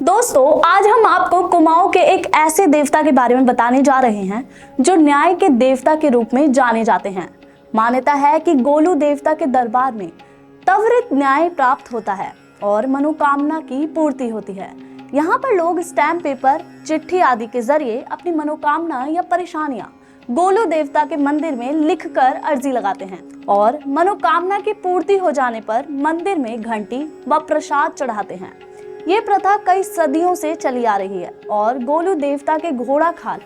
दोस्तों, आज हम आपको कुमाऊं के एक ऐसे देवता के बारे में बताने जा रहे हैं जो न्याय के देवता के रूप में जाने जाते हैं। मान्यता है कि गोलू देवता के दरबार में त्वरित न्याय प्राप्त होता है और मनोकामना की पूर्ति होती है। यहाँ पर लोग स्टैम्प पेपर, चिट्ठी आदि के जरिए अपनी मनोकामना या परेशानियां गोलू देवता के मंदिर में लिखकर अर्जी लगाते हैं और मनोकामना की पूर्ति हो जाने पर मंदिर में घंटी व प्रसाद चढ़ाते हैं। ये प्रथा कई सदियों से चली आ रही है और गोलू देवता के घोड़ा खाल,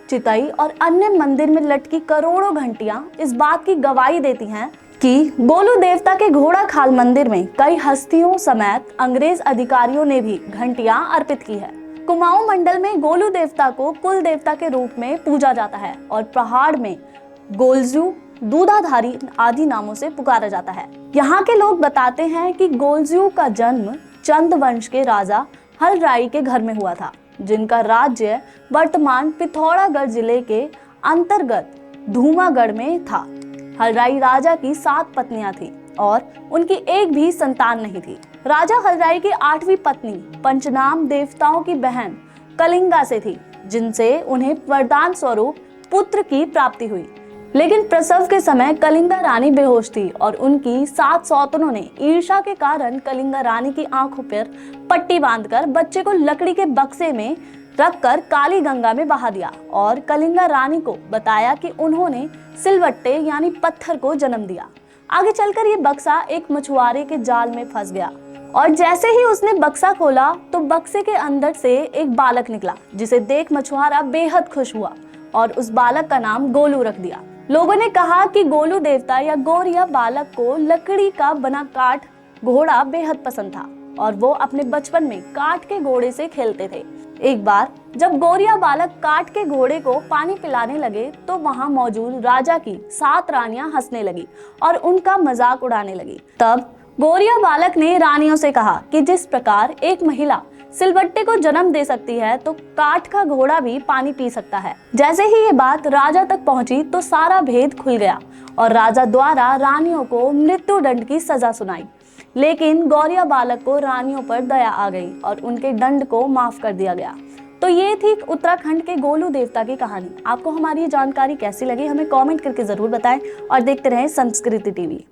चितई और अन्य मंदिर में लटकी करोड़ों घंटियां इस बात की गवाही देती हैं कि गोलू देवता के घोड़ा खाल मंदिर में कई हस्तियों समेत अंग्रेज अधिकारियों ने भी घंटियां अर्पित की है। कुमाऊं मंडल में गोलू देवता को कुल देवता के रूप में पूजा जाता है और पहाड़ में गोलजू, दूधाधारी आदि नामों से पुकारा जाता है। यहाँ के लोग बताते हैं कि गोलजू का जन्म चंद वंश के राजा हलराई के घर में हुआ था, जिनका राज्य वर्तमान पिथौरागढ़ जिले के अंतर्गत धूमागढ़ में था। हलराई राजा की 7 पत्नियां थीं और उनकी एक भी संतान नहीं थी। राजा हलराई की 8वीं पत्नी पंचनाम देवताओं की बहन कलिंगा से थी, जिनसे उन्हें वरदान स्वरूप पुत्र की प्राप्ति हुई। लेकिन प्रसव के समय कलिंगा रानी बेहोश थी और उनकी 7 सौतनों ने ईर्ष्या के कारण कलिंगा रानी की आंखों पर पट्टी बांधकर बच्चे को लकड़ी के बक्से में रखकर काली गंगा में बहा दिया और कलिंगा रानी को बताया कि उन्होंने सिलवट्टे यानी पत्थर को जन्म दिया। आगे चलकर ये बक्सा एक मछुआरे के जाल में फंस गया और जैसे ही उसने बक्सा खोला तो बक्से के अंदर से एक बालक निकला, जिसे देख मछुआरा बेहद खुश हुआ और उस बालक का नाम गोलू रख दिया। लोगों ने कहा कि गोलू देवता या गौरिया बालक को लकड़ी का बना काठ घोड़ा बेहद पसंद था और वो अपने बचपन में काठ के घोड़े से खेलते थे। एक बार जब गौरिया बालक काठ के घोड़े को पानी पिलाने लगे तो वहां मौजूद राजा की 7 रानियां हंसने लगी और उनका मजाक उड़ाने लगी। तब गौरिया बालक ने रानियों से कहा कि जिस प्रकार एक महिला सिलवट्टे को जन्म दे सकती है तो काठ का घोड़ा भी पानी पी सकता है। जैसे ही ये बात राजा तक पहुंची तो सारा भेद खुल गया और राजा द्वारा रानियों को मृत्यु दंड की सजा सुनाई। लेकिन गौरिया बालक को रानियों पर दया आ गई और उनके दंड को माफ कर दिया गया। तो ये थी उत्तराखंड के गोलू देवता की कहानी। आपको हमारी जानकारी कैसी लगी हमें कमेंट करके जरूर बताएं और देखते रहें संस्कृति टीवी।